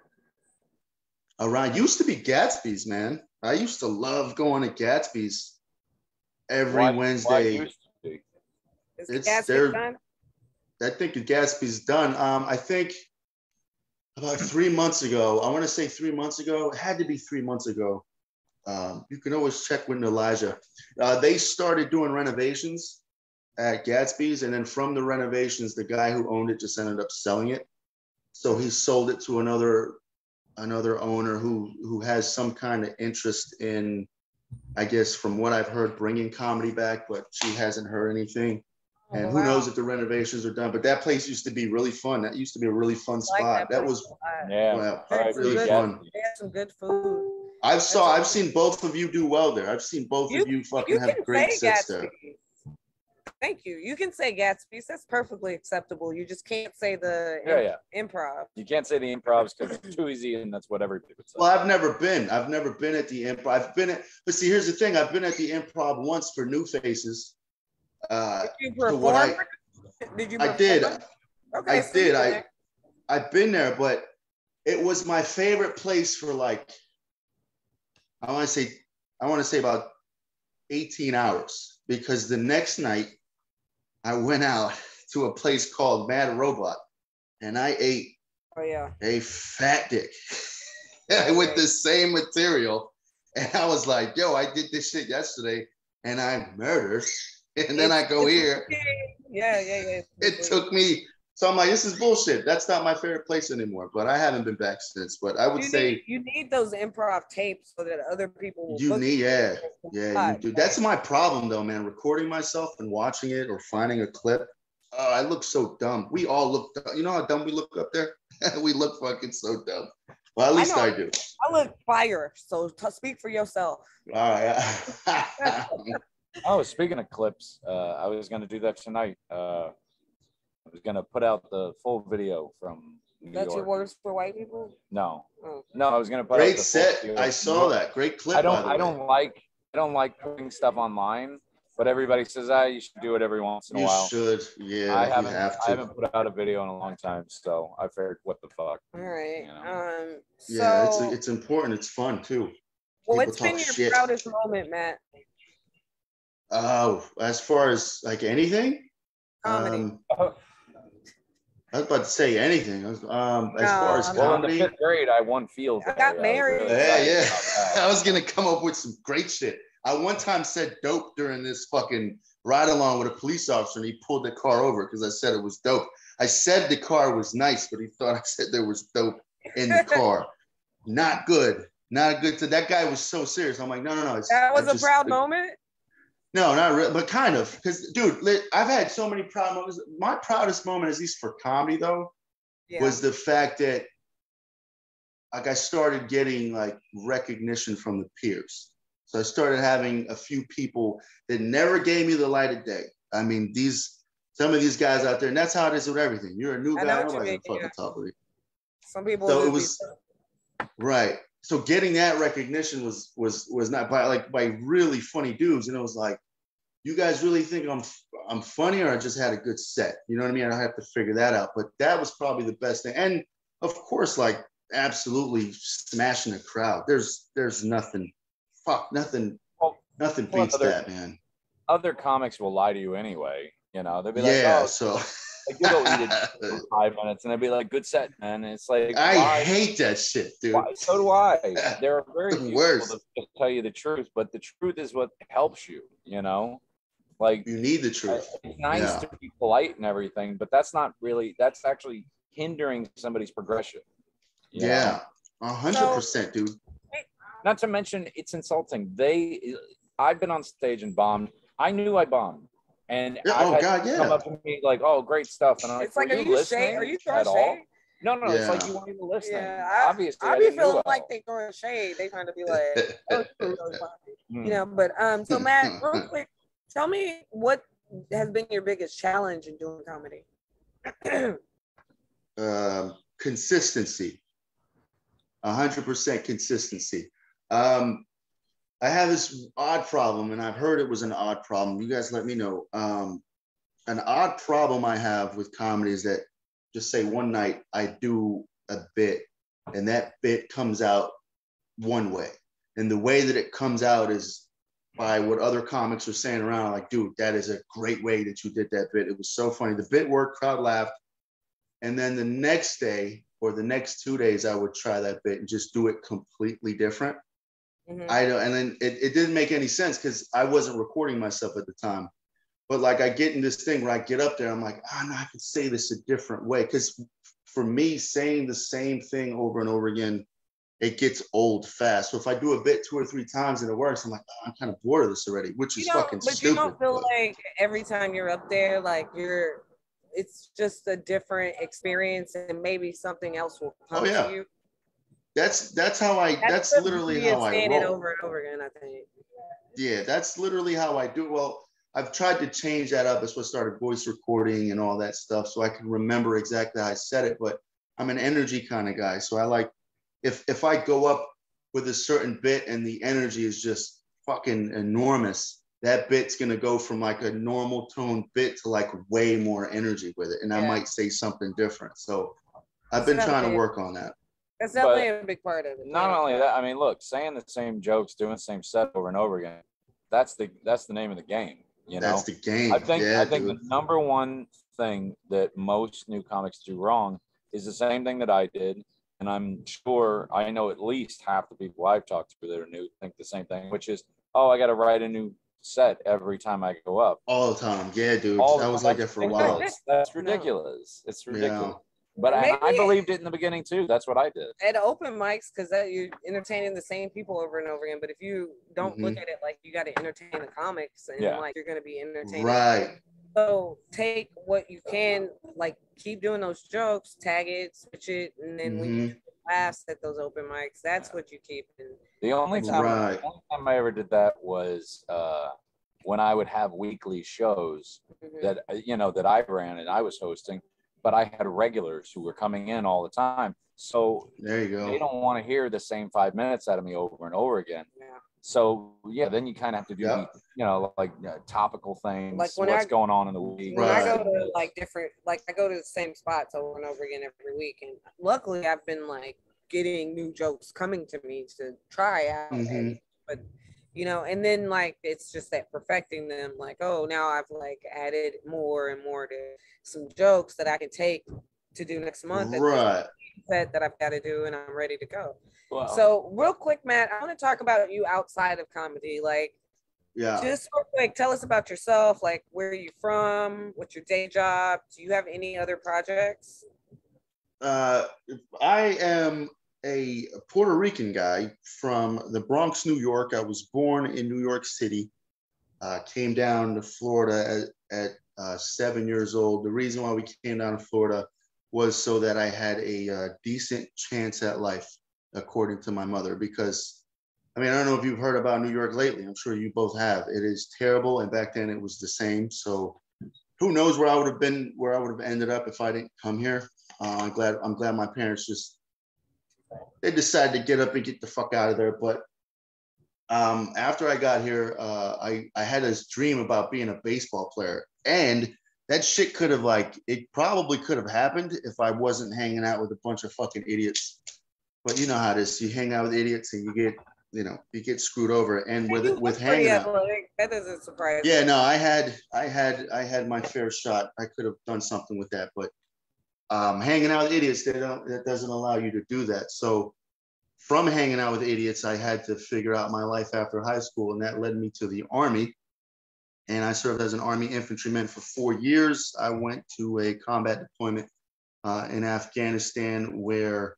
Around used to be Gatsby's, man. I used to love going to Gatsby's every Wednesday. Is Gatsby's done? I think the Gatsby's done. I think about 3 months ago. I want to say 3 months ago. It had to be 3 months ago. You can always check with Elijah. They started doing renovations at Gatsby's, and then from the renovations, the guy who owned it just ended up selling it. So he sold it to another owner who has some kind of interest in, I guess, from what I've heard, bringing comedy back, but she hasn't heard anything. And who knows if the renovations are done? But that place used to be really fun. That used to be a really fun spot. That was really fun. They had some good food. I've seen both of you do well there. I've seen both of you fucking have great sets there. Thank you. You can say Gatsby's. That's perfectly acceptable. You just can't say the improv. You can't say the improvs because it's too easy, and that's what everybody would say. Well, I've never been at the improv. But see, here's the thing. I've been at the improv once for New Faces. Did you perform? I did. Okay, I did. I've been there, but it was my favorite place for like, I want to say about 18 hours, because the next night I went out to a place called Mad Robot and I ate a fat dick with the same material. And I was like, yo, I did this shit yesterday and I'm murdered. And then I go here. Yeah. It took me. So I'm like, this is bullshit. That's not my favorite place anymore. But I haven't been back since. But I would say you need those improv tapes so that other people will. You do. That's my problem though, man. Recording myself and watching it or finding a clip. I look so dumb. We all look. You know how dumb we look up there? We look fucking so dumb. Well, at least I do. I look fire. So speak for yourself. All right. Oh, speaking of clips, I was going to do that tonight. I was going to put out the full video from New York. That's your words for white people? No. No, I was going to put out the set. Full I saw that. Great clip. I don't like putting stuff online, but everybody says, you should do it every once in a while. You should. Yeah, I haven't put out a video in a long time, so I figured, what the fuck? All right. You know? It's important. It's fun, too. What's been your proudest moment, Matt? As far as like anything, comedy. I was about to say anything. As far as comedy, in the 5th grade, I won field. I got married. Yeah. I was gonna come up with some great shit. I one time said dope during this fucking ride along with a police officer, and he pulled the car over because I said it was dope. I said the car was nice, but he thought I said there was dope in the car. Not good. Not good. That guy was so serious. I'm like, no. That was a proud moment. No, not really, but kind of. Because, dude, I've had so many proud moments. My proudest moment, at least for comedy, though, was the fact that, like, I started getting, like, recognition from the peers. So I started having a few people that never gave me the light of day. I mean, some of these guys out there, and that's how it is with everything. You're a new guy, nobody's gonna fucking talk with you. Some people. So it was right. So getting that recognition was not by really funny dudes, and it was like, you guys really think I'm funny, or I just had a good set? You know what I mean? I have to figure that out. But that was probably the best thing, and of course, like absolutely smashing a crowd. There's nothing beats that, man. Other comics will lie to you anyway. You know, they'll be like, so. Like, you go eat it for 5 minutes, and they'd be like, "Good set, man." And it's like, I hate that shit, dude. So do I. There are very few people that tell you the truth, but the truth is what helps you. You know, like you need the truth. It's nice to be polite and everything, but that's actually hindering somebody's progression. 100%, dude. Not to mention, it's insulting. I've been on stage and bombed. I knew I bombed. And come up to me like, "Oh, great stuff," and I'm like, "Are you listening? Are you throwing shade?" No. It's like you weren't even listening. Yeah, obviously, I be feeling like they throwing shade. They trying to be like, "Oh, really funny," you know. But so Matt, real quick, tell me what has been your biggest challenge in doing comedy? Consistency. 100% consistency. I have this odd problem, and I've heard it was an odd problem. You guys let me know. An odd problem I have with comedy is that, just say one night I do a bit, and that bit comes out one way. And the way that it comes out is by what other comics are saying around, like, dude, that is a great way that you did that bit. It was so funny. The bit worked, crowd laughed. And then the next day or the next 2 days, I would try that bit and just do it completely different. And then it didn't make any sense because I wasn't recording myself at the time. But like I get in this thing where I get up there, I'm like, no, I can say this a different way. Because for me, saying the same thing over and over again, it gets old fast. So if I do a bit 2 or 3 times and it works, I'm like, I'm kind of bored of this already, which is fucking stupid. But you don't feel like every time you're up there, like it's just a different experience and maybe something else will come to you? That's literally how I roll. Over and over again, I think. Yeah, that's literally how I do. Well, I've tried to change that up. That's why I started voice recording and all that stuff, so I can remember exactly how I said it. But I'm an energy kind of guy, so I like if I go up with a certain bit and the energy is just fucking enormous, that bit's gonna go from like a normal tone bit to like way more energy with it, and I might say something different. So I've been trying to work on that. That's definitely a big part of it. Not only that, I mean, look, saying the same jokes, doing the same set over and over again, that's the name of the game. You know, that's the game. I think the number one thing that most new comics do wrong is the same thing that I did, and I'm sure I know at least half the people I've talked to that are new think the same thing, which is, oh, I got to write a new set every time I go up. All the time, yeah, dude. I was like that for a while. That's ridiculous. It's ridiculous. But I believed it in the beginning too. That's what I did. At open mics, because you're entertaining the same people over and over again. But if you don't look at it like you got to entertain the comics and like you're going to be entertaining. Right. So take what you can, like keep doing those jokes, tag it, switch it, and then when you laughs at those open mics, that's what you keep. And the only time I ever did that was when I would have weekly shows that that I ran and I was hosting. But I had regulars who were coming in all the time. So there you go. They don't want to hear the same 5 minutes out of me over and over again. Yeah. So then you kind of have to do topical things, like what's going on in the week. When I go to I go to the same spots over and over again every week, and luckily I've been like getting new jokes coming to me to try out. But and then like it's just that perfecting them, like, oh, now I've like added more and more to some jokes that I can take to do next month. Right. That I've got to do, and I'm ready to go. Wow. So real quick, Matt, I want to talk about you outside of comedy. Like, just real quick, tell us about yourself. Like, where are you from? What's your day job? Do you have any other projects? I am a Puerto Rican guy from the Bronx, New York. I was born in New York City, came down to Florida at 7 years old. The reason why we came down to Florida was so that I had a decent chance at life, according to my mother, because, I mean, I don't know if you've heard about New York lately. I'm sure you both have. It is terrible, and back then it was the same. So who knows where I would have ended up if I didn't come here. I'm glad my parents they decided to get up and get the fuck out of there. But after I got here, I had this dream about being a baseball player, and that shit it probably could have happened if I wasn't hanging out with a bunch of fucking idiots. But you know how it is. You hang out with idiots and you get screwed over. And with hanging out, that doesn't surprise me. Yeah, no, I had my fair shot. I could have done something with that, but hanging out with idiots, that doesn't allow you to do that. So from hanging out with idiots, I had to figure out my life after high school, and that led me to the Army. And I served as an Army infantryman for 4 years. I went to a combat deployment in Afghanistan where...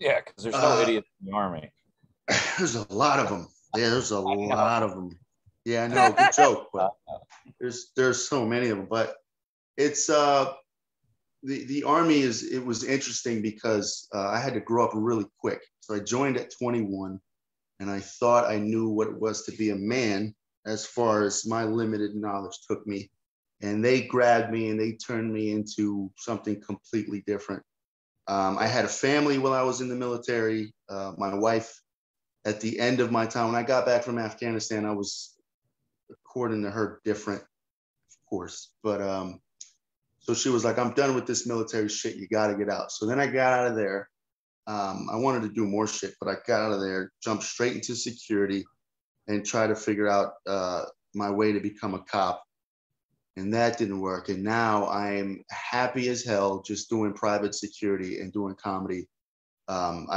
Yeah, because there's no idiots in the Army. There's a lot of them. Yeah, there's a lot of them. Yeah, I know, good joke, but there's so many of them. But it's... The Army it was interesting because I had to grow up really quick. So I joined at 21, and I thought I knew what it was to be a man as far as my limited knowledge took me. And they grabbed me and they turned me into something completely different. I had a family while I was in the military. My wife, at the end of my time, when I got back from Afghanistan, I was, according to her, different, of course. But so she was like, I'm done with this military shit. You got to get out. So then I got out of there. I wanted to do more shit, but I got out of there, jumped straight into security, and tried to figure out my way to become a cop. And that didn't work. And now I'm happy as hell just doing private security and doing comedy. I'm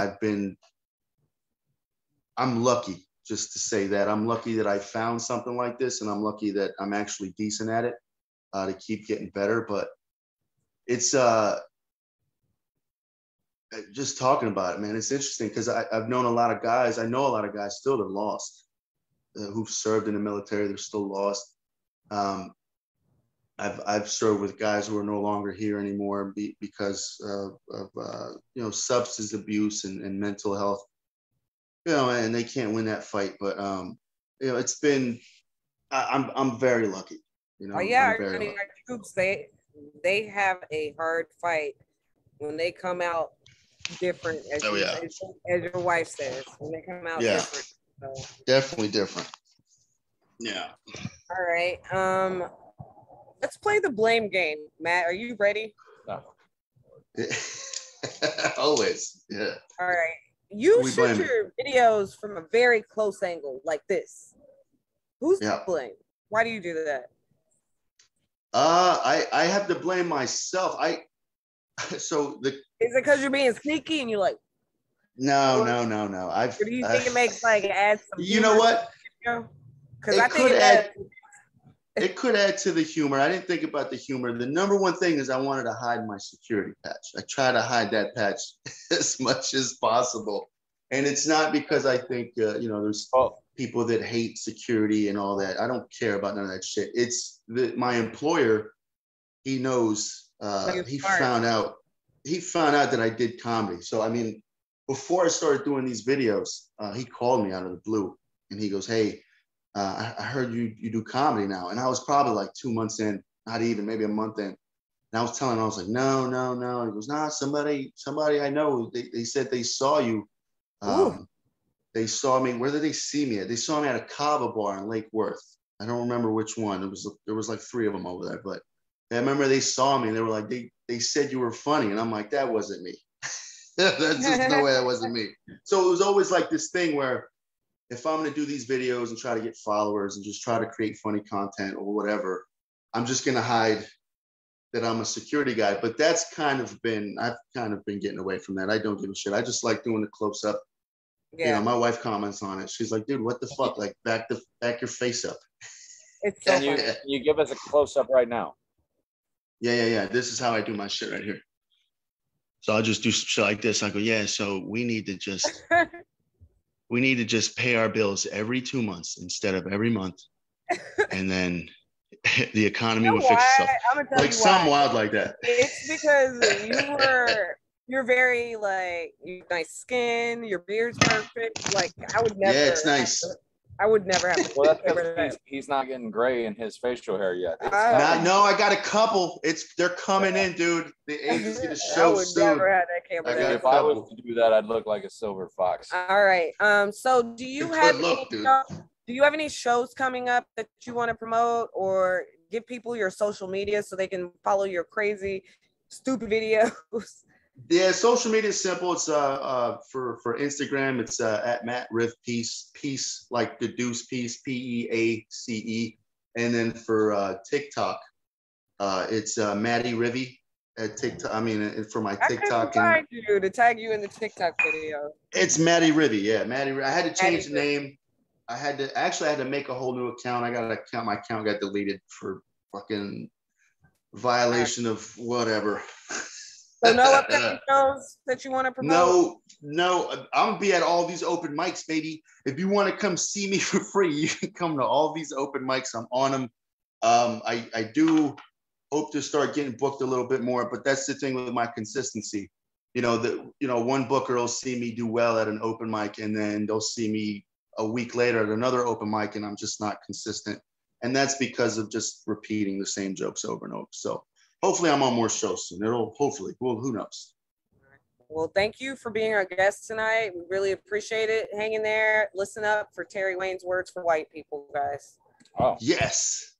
lucky, just to say that. I'm lucky that I found something like this, and I'm lucky that I'm actually decent at it to keep getting better. But it's just talking about it, man. It's interesting because I've known a lot of guys. I know a lot of guys still that are lost, who've served in the military. They're still lost. I've served with guys who are no longer here anymore because of substance abuse and mental health. And they can't win that fight. But it's been I'm very lucky. You know, Oh yeah, I'm very lucky. our troops, they have a hard fight when they come out different, as your wife says, when they come out different. So. Definitely different. Yeah. All right. Let's play the blame game. Matt, are you ready? No. Always. Yeah. All right. You shoot your videos from a very close angle, like this. Who's to blame? Why do you do that? I have to blame myself. Is it because you're being sneaky and you're like, no. Or do you think it makes add some? You know what? Because I think it could add to the humor. I didn't think about the humor. The number one thing is I wanted to hide my security patch. I try to hide that patch as much as possible, and it's not because I think there's people that hate security and all that. I don't care about none of that shit. It's my employer. He knows. He found out that I did comedy. So I mean, before I started doing these videos, he called me out of the blue and he goes, "Hey, I heard you do comedy now." And I was probably like 2 months in, not even, maybe a month in. And I was like, no. He goes, nah, somebody I know. They said they saw you. They saw me. Where did they see me at? They saw me at a Cava bar in Lake Worth. I don't remember which one. There was like 3 of them over there, but I remember they saw me and they were like, they said you were funny. And I'm like, that wasn't me. That's just no way that wasn't me. So it was always like this thing where if I'm going to do these videos and try to get followers and just try to create funny content or whatever, I'm just going to hide that I'm a security guy. But I've kind of been getting away from that. I don't give a shit. I just like doing the close up. Yeah. You know, my wife comments on it. She's like, dude, what the fuck? Like back your face up. Can you give us a close up right now? Yeah. This is how I do my shit right here. So I'll just do some shit like this. I go, yeah, so we need to just pay our bills every 2 months instead of every month. And then the economy will fix itself. Like something wild like that. It's because you're very you have nice skin, your beard's perfect. Like I would never. Yeah, it's nice. I would never have. Well, that's he's not getting gray in his facial hair yet. No, I got a couple. They're coming in, dude. The age is gonna show soon. I would never have that camera. If I was to do that, I'd look like a silver fox. All right. So do you have any shows coming up that you want to promote or give people your social media so they can follow your crazy, stupid videos? Yeah, social media is simple. It's for Instagram, it's at Matt Riv Peace like the deuce piece, Peace. And then for TikTok, it's Matty Rivy at TikTok. I mean, for my TikTok. To tag you in the TikTok video. It's Matty Rivy, yeah, Matty. I had to change the name. I had to make a whole new account. My account got deleted for fucking violation of whatever. So no upcoming shows that you want to promote? No. I'm gonna be at all these open mics, baby. If you want to come see me for free, you can come to all these open mics. I'm on them. I do hope to start getting booked a little bit more, but that's the thing with my consistency. One booker will see me do well at an open mic, and then they'll see me a week later at another open mic, and I'm just not consistent. And that's because of just repeating the same jokes over and over. So hopefully I'm on more shows soon. Who knows? Well, thank you for being our guest tonight. We really appreciate it. Hang in there. Listen up for Terry Wayne's Words for White People, guys. Oh. Yes.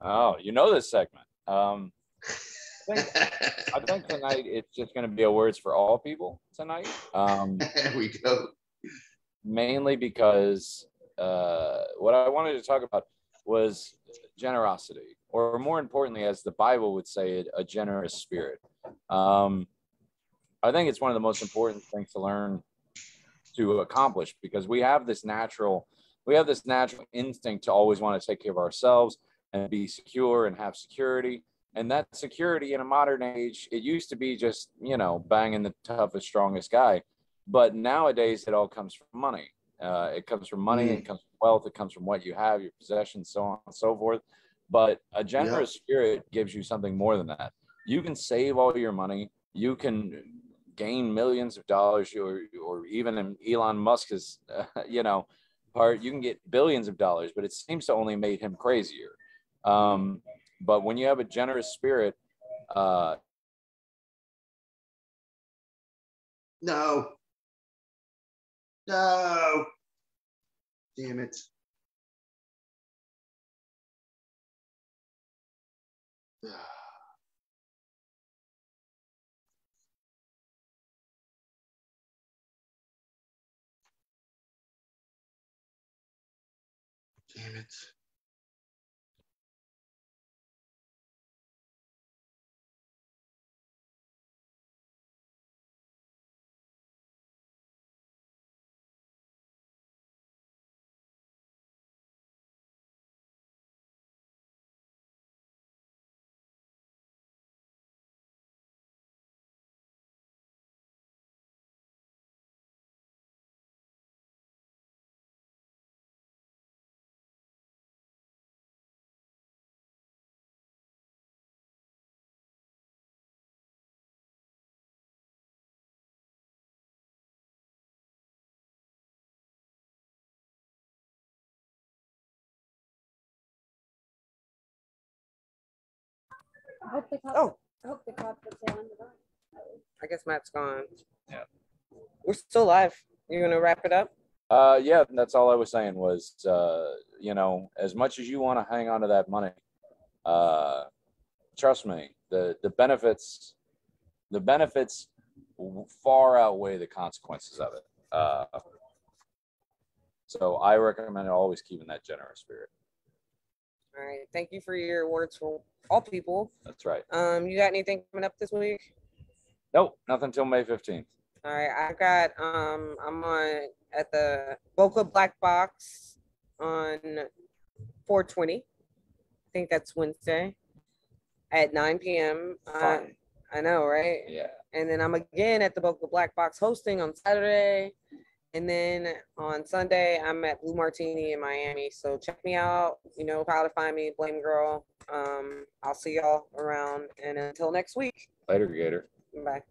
Oh, you know this segment. I think tonight it's just going to be a words for all people tonight. There we go. Mainly because what I wanted to talk about was generosity, or more importantly, as the Bible would say it, a generous spirit. I think it's one of the most important things to learn to accomplish, because we have this natural instinct to always want to take care of ourselves and be secure and have security. And that security in a modern age, it used to be just, banging the toughest, strongest guy. But nowadays, it all comes from money. It comes from money, it comes from wealth, it comes from what you have, your possessions, so on and so forth. But a generous spirit gives you something more than that. You can save all your money. You can gain millions of dollars, or even in Elon Musk's, part, you can get billions of dollars, but it seems to only make him crazier. But when you have a generous spirit, no, damn it. Damn it. I hope the cop puts it on the line. I guess Matt's gone. Yeah. We're still live. You gonna wrap it up? Yeah, that's all I was saying was, you know, as much as you want to hang on to that money, trust me, the benefits far outweigh the consequences of it. So I recommend always keeping that generous spirit. All right. Thank you for your words for all people. That's right. You got anything coming up this week? Nope, nothing until May 15th. All right. I got I'm on at the Boca Black Box on 4/20. I think that's Wednesday at 9 p.m. Fun. I know, right? Yeah. And then I'm again at the Boca Black Box hosting on Saturday. And then on Sunday, I'm at Blue Martini in Miami. So check me out. You know how to find me, Blamegirl. I'll see y'all around. And until next week. Later, Gator. Bye.